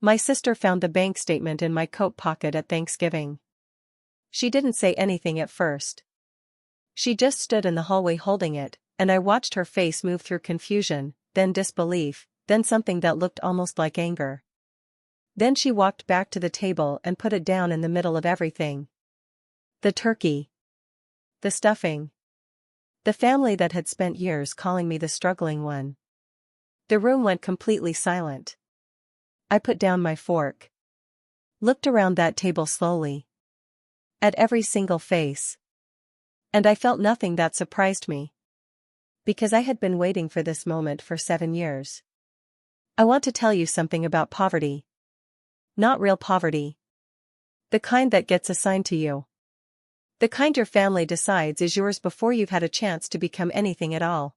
My sister found the bank statement in my coat pocket at Thanksgiving. She didn't say anything at first. She just stood in the hallway holding it, and I watched her face move through confusion, then disbelief, then something that looked almost like anger. Then she walked back to the table and put it down in the middle of everything. The turkey. The stuffing. The family that had spent years calling me the struggling one. The room went completely silent. I put down my fork. Looked around that table slowly. At every single face. And I felt nothing that surprised me. Because I had been waiting for this moment for 7 years. I want to tell you something about poverty. Not real poverty. The kind that gets assigned to you. The kind your family decides is yours before you've had a chance to become anything at all.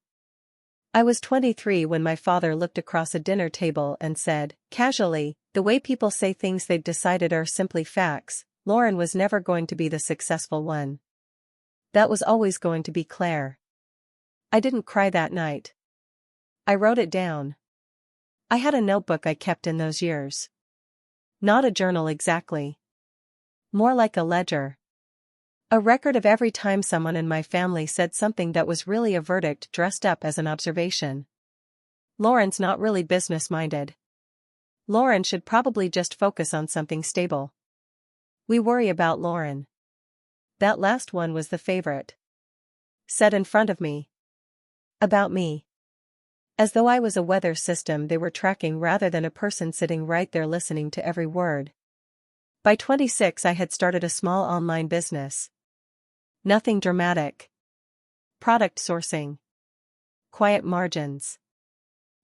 I was 23 when my father looked across a dinner table and said, casually, the way people say things they've decided are simply facts, Lauren was never going to be the successful one. That was always going to be Claire. I didn't cry that night. I wrote it down. I had a notebook I kept in those years. Not a journal exactly. More like a ledger. A record of every time someone in my family said something that was really a verdict dressed up as an observation. Lauren's not really business-minded. Lauren should probably just focus on something stable. We worry about Lauren. That last one was the favorite. Said in front of me. About me. As though I was a weather system they were tracking rather than a person sitting right there listening to every word. By 26 I had started a small online business. Nothing dramatic. Product sourcing. Quiet margins.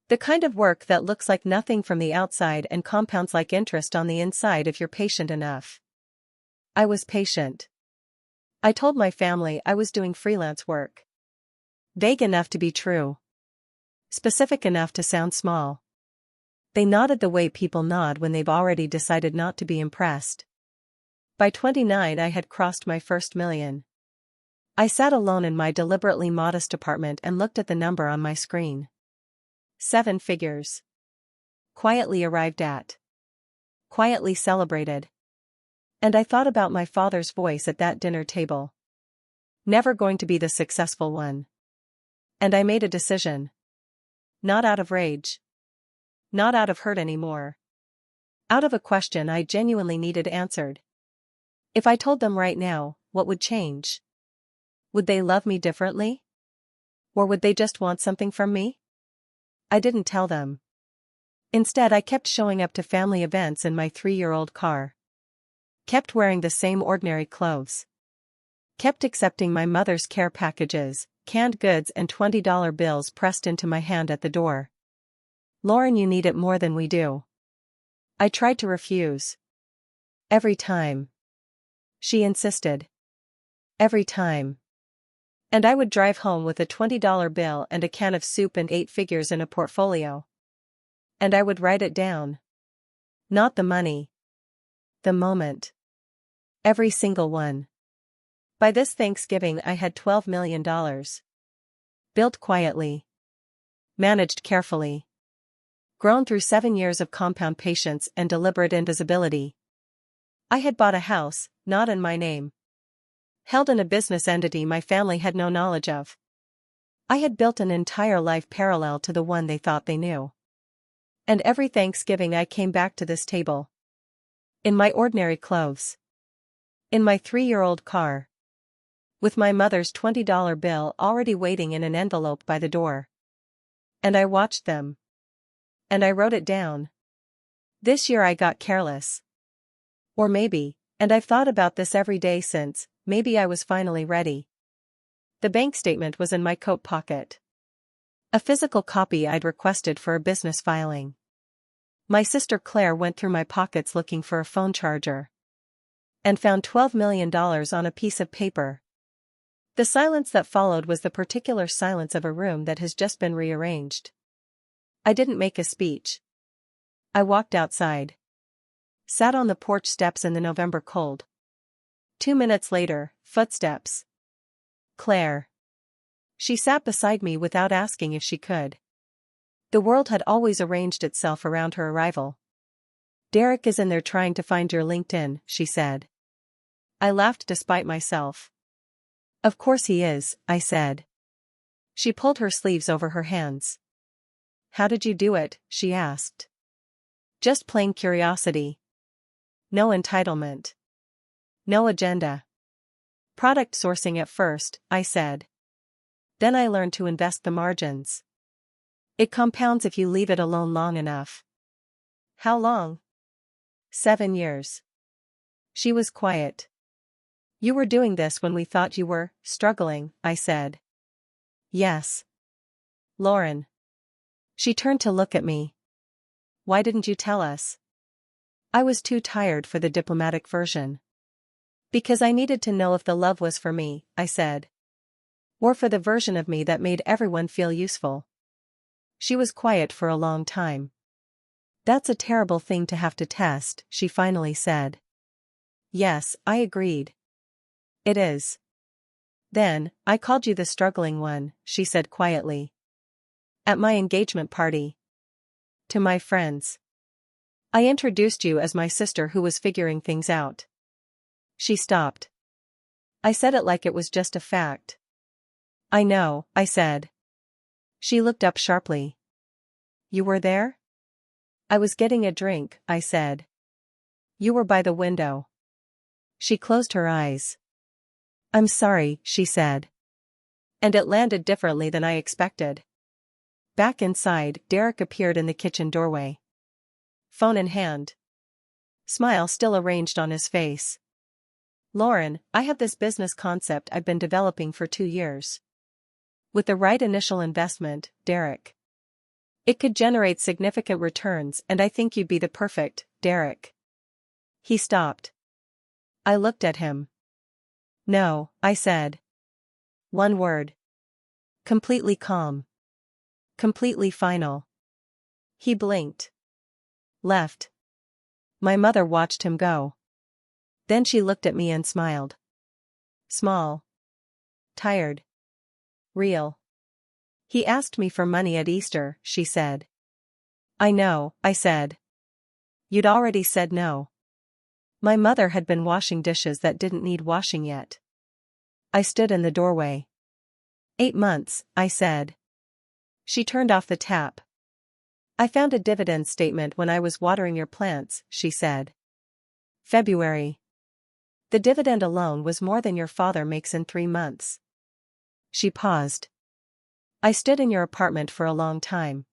The kind of work that looks like nothing from the outside and compounds like interest on the inside if you're patient enough. I was patient. I told my family I was doing freelance work. Vague enough to be true. Specific enough to sound small. They nodded the way people nod when they've already decided not to be impressed. By 29 I had crossed my first million. I sat alone in my deliberately modest apartment and looked at the number on my screen. 7 figures. Quietly arrived at. Quietly celebrated. And I thought about my father's voice at that dinner table. Never going to be the successful one. And I made a decision. Not out of rage. Not out of hurt anymore. Out of a question I genuinely needed answered. If I told them right now, what would change? Would they love me differently? Or would they just want something from me? I didn't tell them. Instead I kept showing up to family events in my 3-year-old car. Kept wearing the same ordinary clothes. Kept accepting my mother's care packages, canned goods and $20 bills pressed into my hand at the door. Lauren, you need it more than we do. I tried to refuse. Every time. She insisted. Every time. And I would drive home with a $20 bill and a can of soup and 8 figures in a portfolio. And I would write it down. Not the money. The moment. Every single one. By this Thanksgiving I had $12 million. Built quietly. Managed carefully. Grown through 7 years of compound patience and deliberate invisibility. I had bought a house, not in my name. Held in a business entity my family had no knowledge of. I had built an entire life parallel to the one they thought they knew. And every Thanksgiving I came back to this table. In my ordinary clothes. In my 3-year-old car. With my mother's $20 bill already waiting in an envelope by the door. And I watched them. And I wrote it down. This year I got careless. Or maybe, and I've thought about this every day since, maybe I was finally ready. The bank statement was in my coat pocket. A physical copy I'd requested for a business filing. My sister Claire went through my pockets looking for a phone charger. And found $12 million on a piece of paper. The silence that followed was the particular silence of a room that has just been rearranged. I didn't make a speech. I walked outside. Sat on the porch steps in the November cold. 2 minutes later, footsteps. Claire. She sat beside me without asking if she could. The world had always arranged itself around her arrival. Derek is in there trying to find your LinkedIn, she said. I laughed despite myself. Of course he is, I said. She pulled her sleeves over her hands. How did you do it? She asked. Just plain curiosity. No entitlement. No agenda. Product sourcing at first, I said. Then I learned to invest the margins. It compounds if you leave it alone long enough. How long? 7 years. She was quiet. You were doing this when we thought you were struggling, I said. Yes. Lauren. She turned to look at me. Why didn't you tell us? I was too tired for the diplomatic version. Because I needed to know if the love was for me, I said. Or for the version of me that made everyone feel useful. She was quiet for a long time. That's a terrible thing to have to test, she finally said. Yes, I agreed. It is. Then, I called you the struggling one, she said quietly. At my engagement party. To my friends. I introduced you as my sister who was figuring things out. She stopped. I said it like it was just a fact. I know, I said. She looked up sharply. You were there? I was getting a drink, I said. You were by the window. She closed her eyes. I'm sorry, she said. And it landed differently than I expected. Back inside, Derek appeared in the kitchen doorway. Phone in hand. Smile still arranged on his face. Lauren, I have this business concept I've been developing for 2 years. With the right initial investment, Derek. It could generate significant returns and I think you'd be the perfect, Derek. He stopped. I looked at him. No, I said. One word. Completely calm. Completely final. He blinked. Left. My mother watched him go. Then she looked at me and smiled. Small. Tired. Real. He asked me for money at Easter, she said. I know, I said. You'd already said no. My mother had been washing dishes that didn't need washing yet. I stood in the doorway. 8 months, I said. She turned off the tap. I found a dividend statement when I was watering your plants, she said. February. The dividend alone was more than your father makes in 3 months. She paused. I stood in your apartment for a long time.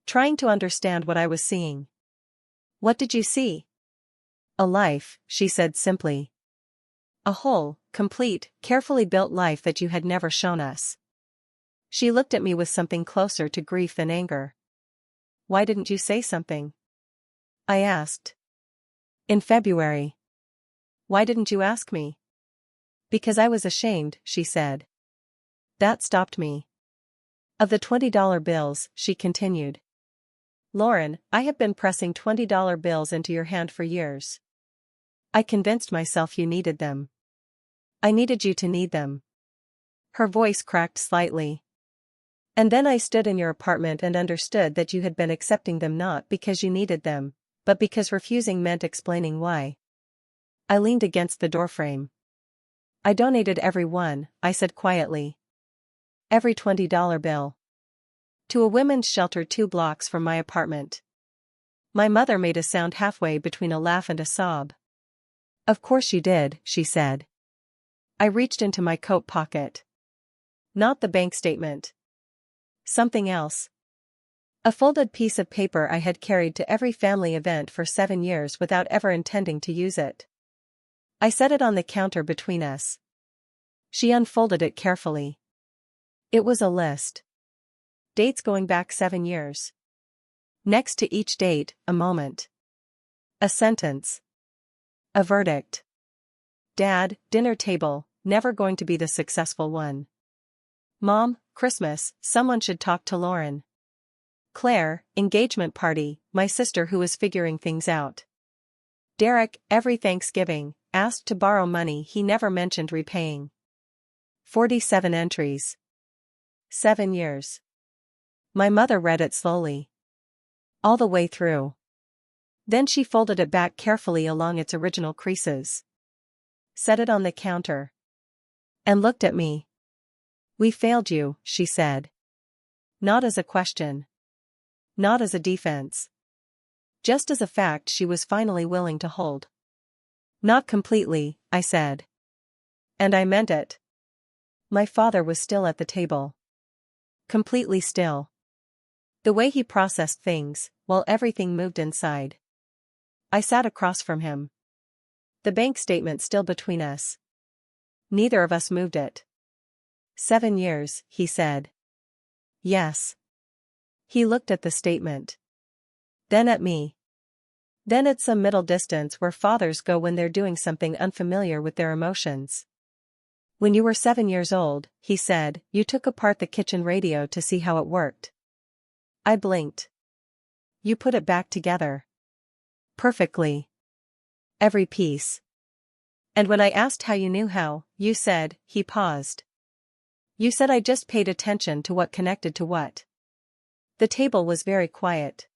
Trying to understand what I was seeing. What did you see? A life, she said simply. A whole, complete, carefully built life that you had never shown us. She looked at me with something closer to grief than anger. Why didn't you say something? I asked. In February. Why didn't you ask me? Because I was ashamed, she said. That stopped me. Of the $20 bills, she continued. Lauren, I have been pressing $20 bills into your hand for years. I convinced myself you needed them. I needed you to need them. Her voice cracked slightly. And then I stood in your apartment and understood that you had been accepting them not because you needed them, but because refusing meant explaining why. I leaned against the doorframe. I donated every one, I said quietly. Every $20 bill. To a women's shelter 2 blocks from my apartment. My mother made a sound halfway between a laugh and a sob. Of course you did, she said. I reached into my coat pocket. Not the bank statement. Something else. A folded piece of paper I had carried to every family event for 7 years without ever intending to use it. I set it on the counter between us. She unfolded it carefully. It was a list. Dates going back 7 years. Next to each date, a moment. A sentence. A verdict. Dad, dinner table, never going to be the successful one. Mom, Christmas, someone should talk to Lauren. Claire, engagement party, my sister who is figuring things out. Derek, every Thanksgiving, asked to borrow money he never mentioned repaying. 47 entries. 7 years. My mother read it slowly. All the way through. Then she folded it back carefully along its original creases. Set it on the counter. And looked at me. "We failed you," she said. Not as a question. Not as a defense. Just as a fact she was finally willing to hold. "Not completely," I said. And I meant it. My father was still at the table. Completely still. The way he processed things, while everything moved inside. I sat across from him. The bank statement still between us. Neither of us moved it. 7 years, he said. Yes. He looked at the statement. Then at me. Then at some middle distance where fathers go when they're doing something unfamiliar with their emotions. "When you were 7 years old," he said, "you took apart the kitchen radio to see how it worked." I blinked. "You put it back together." "Perfectly. Every piece." "And when I asked how you knew how, you said," he paused. "You said I just paid attention to what connected to what." The table was very quiet.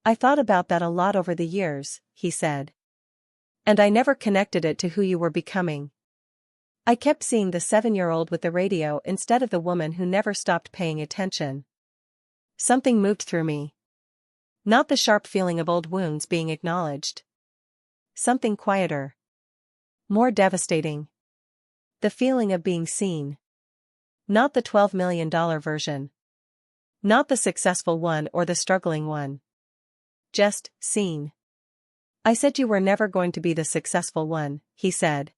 "I thought about that a lot over the years," he said. "And I never connected it to who you were becoming. I kept seeing the 7-year-old with the radio instead of the woman who never stopped paying attention." Something moved through me. Not the sharp feeling of old wounds being acknowledged. Something quieter. More devastating. The feeling of being seen. Not the $12 million version. Not the successful one or the struggling one. Just seen. "I said you were never going to be the successful one," he said.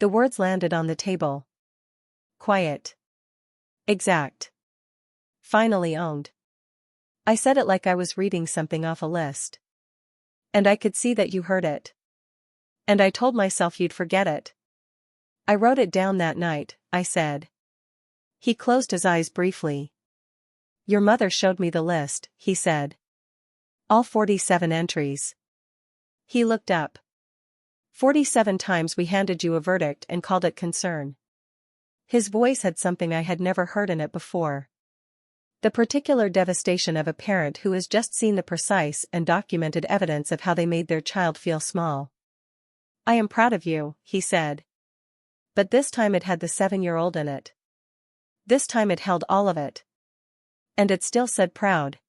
The words landed on the table. Quiet. Exact. Finally owned. I said it like I was reading something off a list. And I could see that you heard it. And I told myself you'd forget it. "I wrote it down that night," I said. He closed his eyes briefly. "Your mother showed me the list," he said. "All 47 entries." He looked up. 47 times we handed you a verdict and called it concern." His voice had something I had never heard in it before. The particular devastation of a parent who has just seen the precise and documented evidence of how they made their child feel small. "I am proud of you," he said. But this time it had the 7-year-old in it. This time it held all of it. And it still said proud.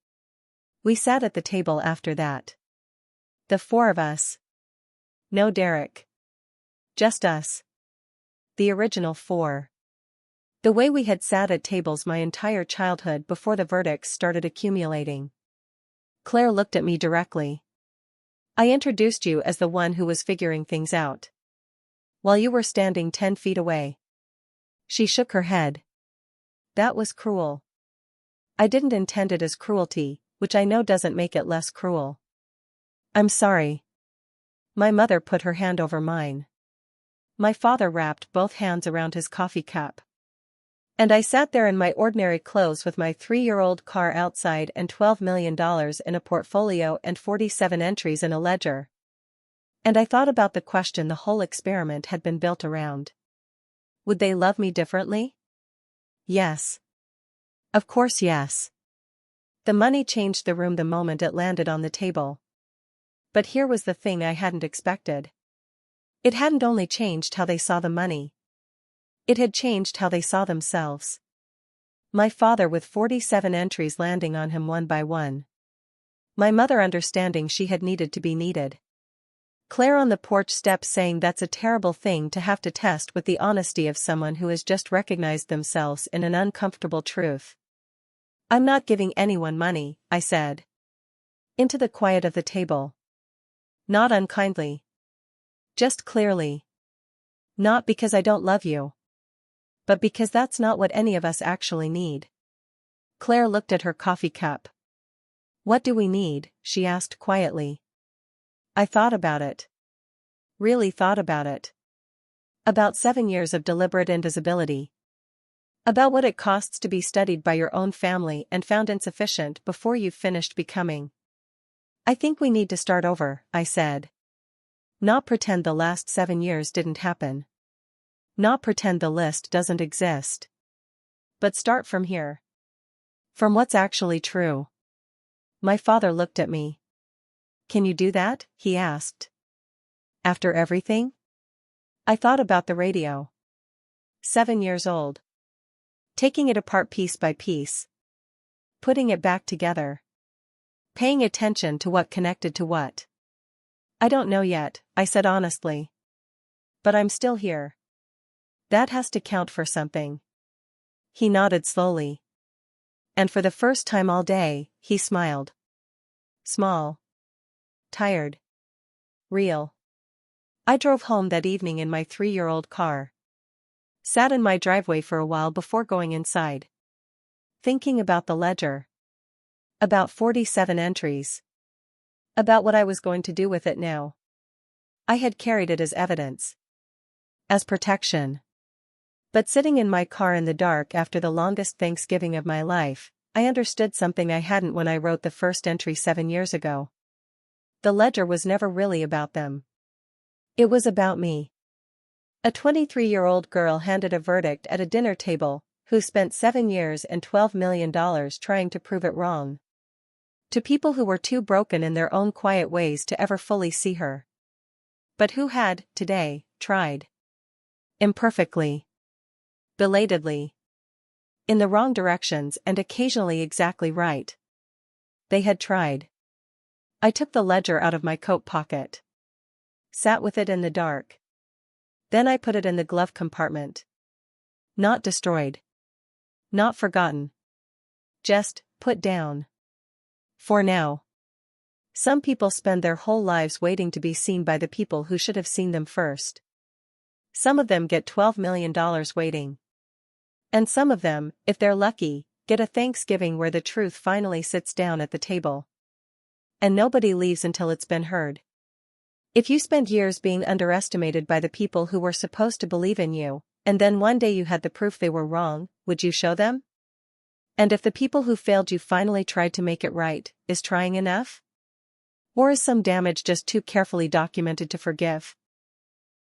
We sat at the table after that. The 4 of us. No Derek. Just us. The original 4. The way we had sat at tables my entire childhood before the verdicts started accumulating. Claire looked at me directly. "I introduced you as the one who was figuring things out. While you were standing 10 feet away." She shook her head. "That was cruel. I didn't intend it as cruelty, which I know doesn't make it less cruel." "I'm sorry." My mother put her hand over mine. My father wrapped both hands around his coffee cup. And I sat there in my ordinary clothes with my 3-year-old car outside and $12 million in a portfolio and 47 entries in a ledger. And I thought about the question the whole experiment had been built around. Would they love me differently? Yes. Of course yes. The money changed the room the moment it landed on the table. But here was the thing I hadn't expected. It hadn't only changed how they saw the money. It had changed how they saw themselves. My father with 47 entries landing on him one by one. My mother understanding she had needed to be needed. Claire on the porch steps saying that's a terrible thing to have to test with the honesty of someone who has just recognized themselves in an uncomfortable truth. "I'm not giving anyone money," I said. Into the quiet of the table. Not unkindly. Just clearly. Not because I don't love you. But because that's not what any of us actually need. Claire looked at her coffee cup. "What do we need?" she asked quietly. I thought about it. Really thought about it. About 7 years of deliberate invisibility. About what it costs to be studied by your own family and found insufficient before you've finished becoming. "I think we need to start over," I said. Not pretend the last 7 years didn't happen. Not pretend the list doesn't exist. But start from here. From what's actually true. My father looked at me. Can you do that? He asked. After everything? I thought about the radio. 7 years old. Taking it apart piece by piece. Putting it back together. Paying attention to what connected to what. I don't know yet, I said honestly. But I'm still here. That has to count for something. He nodded slowly. And for the first time all day, he smiled. Small. Tired. Real. I drove home that evening in my 3-year-old car. Sat in my driveway for a while before going inside. Thinking about the ledger. About 47 entries. About what I was going to do with it now. I had carried it as evidence. As protection. But sitting in my car in the dark after the longest Thanksgiving of my life, I understood something I hadn't when I wrote the first entry 7 years ago. The ledger was never really about them. It was about me. A 23-year-old girl handed a verdict at a dinner table, who spent 7 years and $12 million trying to prove it wrong. To people who were too broken in their own quiet ways to ever fully see her. But who had, today, tried. Imperfectly. Belatedly. In the wrong directions and occasionally exactly right. They had tried. I took the ledger out of my coat pocket. Sat with it in the dark. Then I put it in the glove compartment. Not destroyed. Not forgotten. Just put down. For now. Some people spend their whole lives waiting to be seen by the people who should have seen them first. Some of them get $12 million waiting. And some of them, if they're lucky, get a Thanksgiving where the truth finally sits down at the table. And nobody leaves until it's been heard. If you spent years being underestimated by the people who were supposed to believe in you, and then one day you had the proof they were wrong, would you show them? And if the people who failed you finally tried to make it right, is trying enough? Or is some damage just too carefully documented to forgive?